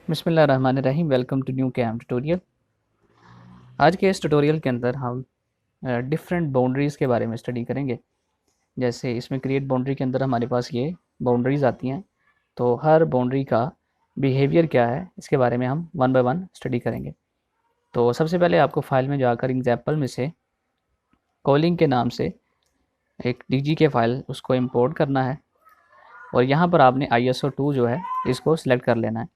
बिस्मिल्लाहिर्रहमानिर्रहीम। Welcome to new cam tutorial. आज के इस ट्यूटोरियल के अंदर हम डिफरेंट बाउंड्रीज़ के बारे में स्टडी करेंगे। जैसे इसमें क्रिएट बाउंड्री के अंदर हमारे पास ये बाउंड्रीज़ आती हैं, तो हर बाउंड्री का बिहेवियर क्या है इसके बारे में हम वन बाय वन स्टडी करेंगे। तो सबसे पहले आपको फाइल में जाकर एग्जाम्पल में से कॉलिंग के नाम से एक डीजी के फाइल उसको इंपोर्ट करना है और यहाँ पर आपने ISO2 जो है इसको सिलेक्ट कर लेना है।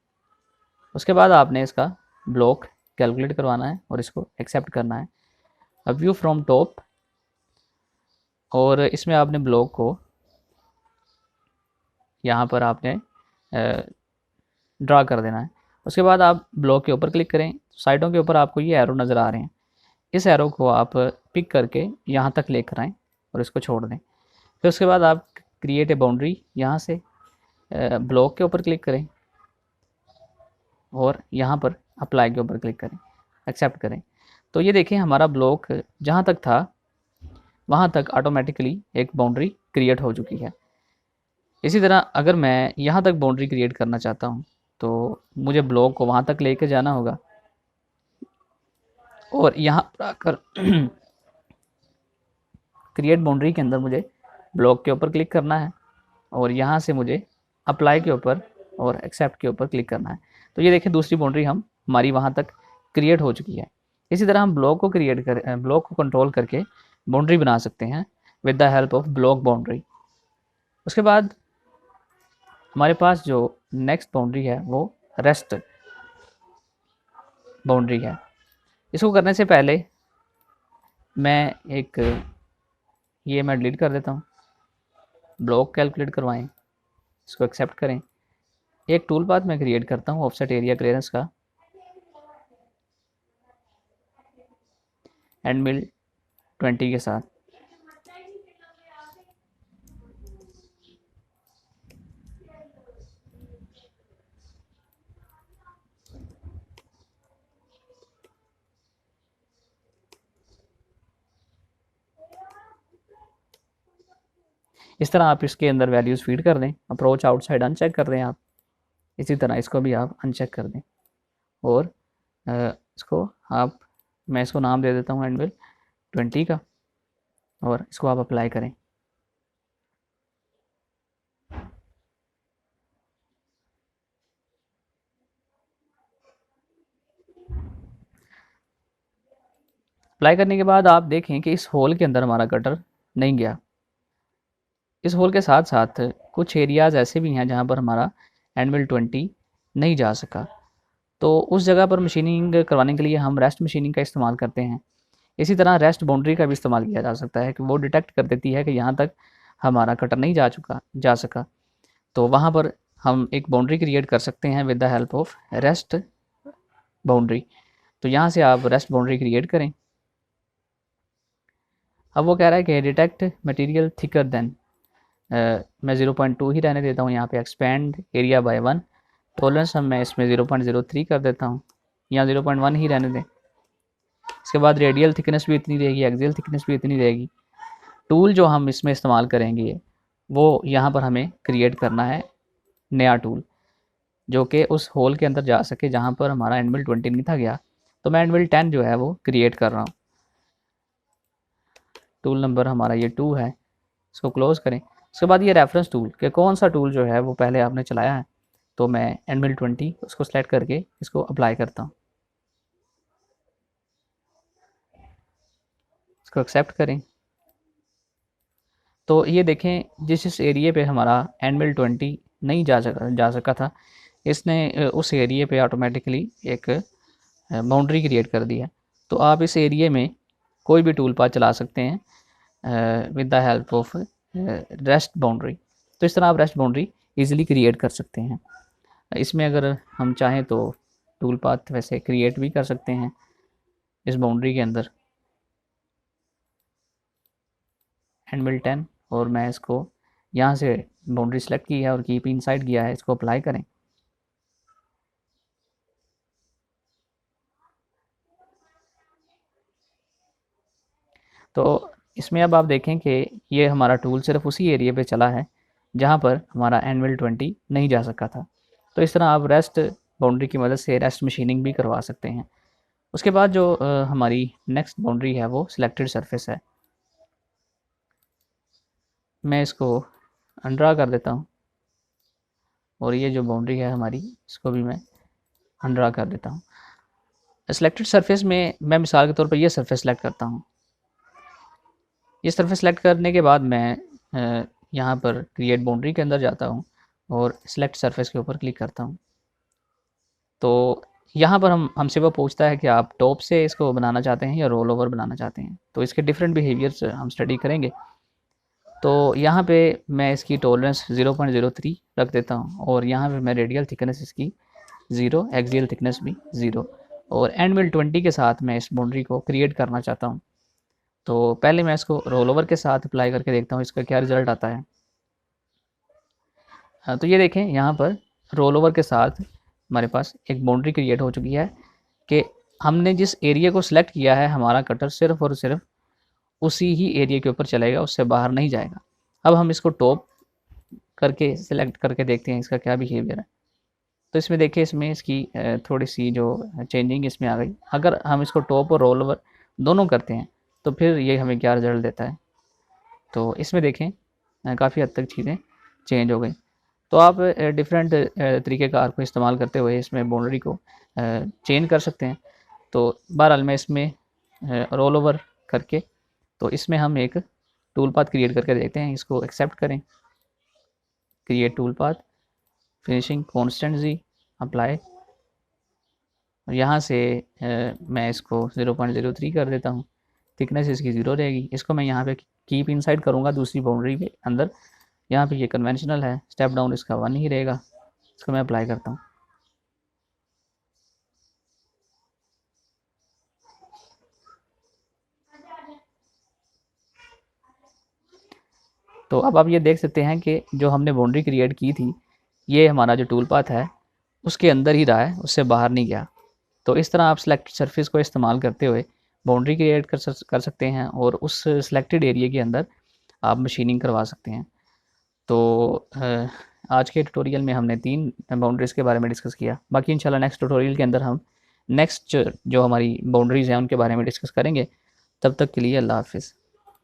उसके बाद आपने इसका ब्लॉक कैलकुलेट करवाना है और इसको एक्सेप्ट करना है। अब व्यू फ्रॉम टॉप, और इसमें आपने ब्लॉक को यहाँ पर आपने ड्रा कर देना है। उसके बाद आप ब्लॉक के ऊपर क्लिक करें, साइडों के ऊपर आपको ये एरो नज़र आ रहे हैं, इस एरो को आप पिक करके यहाँ तक लेकर आएँ और इसको छोड़ दें। फिर उसके बाद आप क्रिएट ए बाउंड्री, यहाँ से ब्लॉक के ऊपर क्लिक करें और यहाँ पर अप्लाई के ऊपर क्लिक करें, एक्सेप्ट करें। तो ये देखें हमारा ब्लॉक जहाँ तक था वहाँ तक ऑटोमेटिकली एक बाउंड्री क्रिएट हो चुकी है। इसी तरह अगर मैं यहाँ तक बाउंड्री क्रिएट करना चाहता हूँ तो मुझे ब्लॉक को वहाँ तक लेकर जाना होगा और यहाँ पर आकर क्रिएट बाउंड्री के अंदर मुझे ब्लॉक के ऊपर क्लिक करना है और यहाँ से मुझे अप्लाई के ऊपर और एक्सेप्ट के ऊपर क्लिक करना है। तो ये देखें दूसरी बाउंड्री हमारी वहाँ तक क्रिएट हो चुकी है। इसी तरह हम ब्लॉक को कंट्रोल करके बाउंड्री बना सकते हैं with the help of block boundary. उसके बाद हमारे पास जो नेक्स्ट बाउंड्री है वो रेस्ट बाउंड्री है। इसको करने से पहले मैं डिलीट कर देता हूँ। ब्लॉक कैलकुलेट करवाएं, इसको एक्सेप्ट करें। एक टूल पाथ मैं क्रिएट करता हूँ ऑफसेट एरिया क्लियरेंस का, एंड मिल 20 के साथ। इस तरह आप इसके अंदर वैल्यूज़ फीड कर दें। अप्रोच आउटसाइड अनचेक कर दें आप। इसी तरह इसको भी आप अनचेक कर दें और इसको मैं इसको नाम दे देता हूँ एंडविल 20 का, और इसको आप अप्लाई करें। अप्लाई करने के बाद आप देखें कि इस होल के अंदर हमारा कटर नहीं गया। इस होल के साथ साथ कुछ एरियाज़ ऐसे भी हैं जहाँ पर हमारा एंडविल 20 नहीं जा सका। तो उस जगह पर मशीनिंग करवाने के लिए हम रेस्ट मशीनिंग का इस्तेमाल करते हैं। इसी तरह रेस्ट बाउंड्री का भी इस्तेमाल किया जा सकता है कि वो डिटेक्ट कर देती है कि यहाँ तक हमारा कटर नहीं जा सका। तो वहाँ पर हम एक बाउंड्री क्रिएट कर सकते हैं with the help of rest boundary. तो यहाँ से आप रेस्ट बाउंड्री क्रिएट करें। अब वो कह रहा है कि डिटेक्ट मटेरियल थिकर देन, मैं 0.2 ही रहने देता हूँ। यहाँ पे एक्सपेंड एरिया बाय 1, टॉलरेंस मैं इसमें 0.03 कर देता हूँ, यहाँ 0.1 ही रहने दें। इसके बाद रेडियल थिकनेस भी इतनी रहेगी, एक्सियल थिकनेस भी इतनी रहेगी। टूल जो हम इसमें इस्तेमाल करेंगे वो यहाँ पर हमें क्रिएट करना है नया टूल, जो कि उस होल के अंदर जा सके जहाँ पर हमारा एंडविल 20 नहीं था गया। तो मैं एंडविल 10 जो है वो क्रिएट कर रहा हूँ। टूल नंबर हमारा ये 2 है, इसको क्लोज करें। उसके बाद ये रेफरेंस टूल कि कौन सा टूल जो है वो पहले आपने चलाया है, तो मैं एंडविल 20 उसको सेलेक्ट करके इसको अप्लाई करता हूँ। इसको एक्सेप्ट करें। तो ये देखें जिस एरिया पे हमारा एंडविल 20 नहीं जा सका था, इसने उस एरिया पे ऑटोमेटिकली एक बाउंड्री क्रिएट कर दी है। तो आप इस एरिया में कोई भी टूल पाथ चला सकते हैं with the help of rest boundary. तो इस तरह आप रेस्ट बाउंड्री इजीली क्रिएट कर सकते हैं। इसमें अगर हम चाहें तो टूल पाथ वैसे क्रिएट भी कर सकते हैं इस बाउंड्री के अंदर, एंडविल 10, और मैं इसको यहाँ से बाउंड्री सेलेक्ट की है और कीप इनसाइड किया है, इसको अप्लाई करें। तो इसमें अब आप देखें कि ये हमारा टूल सिर्फ उसी एरिया पे चला है जहाँ पर हमारा एंडविल 20 नहीं जा सका था। तो इस तरह आप रेस्ट बाउंड्री की मदद से रेस्ट मशीनिंग भी करवा सकते हैं। उसके बाद जो हमारी नेक्स्ट बाउंड्री है वो सिलेक्टेड सरफेस है। मैं इसको अनड्रा कर देता हूँ और ये जो बाउंड्री है हमारी इसको भी मैं अनड्रा कर देता हूँ। सिलेक्टेड सरफेस में मैं मिसाल के तौर पर ये सरफेस सेलेक्ट करता हूँ। ये सरफेस सेलेक्ट करने के बाद मैं यहाँ पर क्रिएट बाउंड्री के अंदर जाता हूँ और सिलेक्ट सरफेस के ऊपर क्लिक करता हूँ। तो यहाँ पर हमसे वो पूछता है कि आप टॉप से इसको बनाना चाहते हैं या रोल ओवर बनाना चाहते हैं। तो इसके डिफरेंट बिहेवियर्स हम स्टडी करेंगे। तो यहाँ पे मैं इसकी टॉलरेंस 0.03 रख देता हूँ और यहाँ पे मैं रेडियल थिकनेस इसकी 0, एक्सियल थिकनेस भी 0 और एंड मिल 20 के साथ मैं इस बाउंड्री को क्रिएट करना चाहता हूँ। तो पहले मैं इसको रोल ओवर के साथ अप्लाई करके देखता हूँ इसका क्या रिज़ल्ट आता है। तो ये देखें यहाँ पर रोल ओवर के साथ हमारे पास एक बाउंड्री क्रिएट हो चुकी है कि हमने जिस एरिया को सिलेक्ट किया है हमारा कटर सिर्फ और सिर्फ उसी ही एरिया के ऊपर चलेगा, उससे बाहर नहीं जाएगा। अब हम इसको टॉप करके सिलेक्ट करके देखते हैं इसका क्या बिहेवियर है। तो इसमें देखिए इसमें इसकी थोड़ी सी जो चेंजिंग इसमें आ गई। अगर हम इसको टॉप और रोल ओवर दोनों करते हैं तो फिर ये हमें क्या रिज़ल्ट देता है। तो इसमें देखें काफ़ी हद तक चीज़ें चेंज हो गई। तो आप डिफरेंट तरीक़ेकार को इस्तेमाल करते हुए इसमें बाउंड्री को चेंज कर सकते हैं। तो बहरहाल मैं इसमें रोल ओवर करके तो इसमें हम एक टूल पाथ क्रिएट करके देखते हैं। इसको एक्सेप्ट करें, create tool path, finishing constant जी, अप्लाई। यहाँ से मैं इसको 0.03 कर देता हूँ। थिकनेस इसकी 0 रहेगी। इसको मैं यहाँ पे कीप इनसाइड करूँगा दूसरी बाउंड्री के अंदर। यहाँ पे ये कन्वेंशनल है, स्टेप डाउन इसका 1 ही रहेगा। इसको मैं अप्लाई करता हूँ। तो अब आप ये देख सकते हैं कि जो हमने बाउंड्री क्रिएट की थी ये हमारा जो टूल पाथ है उसके अंदर ही रहा है, उससे बाहर नहीं गया। तो इस तरह आप सिलेक्टेड सरफेस को इस्तेमाल करते हुए बाउंड्री क्रिएट कर सकते हैं और उस सिलेक्टेड एरिया के अंदर आप मशीनिंग करवा सकते हैं। तो आज के ट्यूटोरियल में हमने 3 बाउंड्रीज़ के बारे में डिस्कस किया। बाकी इंशाल्लाह नेक्स्ट ट्यूटोरियल के अंदर हम नेक्स्ट जो हमारी बाउंड्रीज़ हैं उनके बारे में डिस्कस करेंगे। तब तक के लिए अल्लाह हाफ़िज़।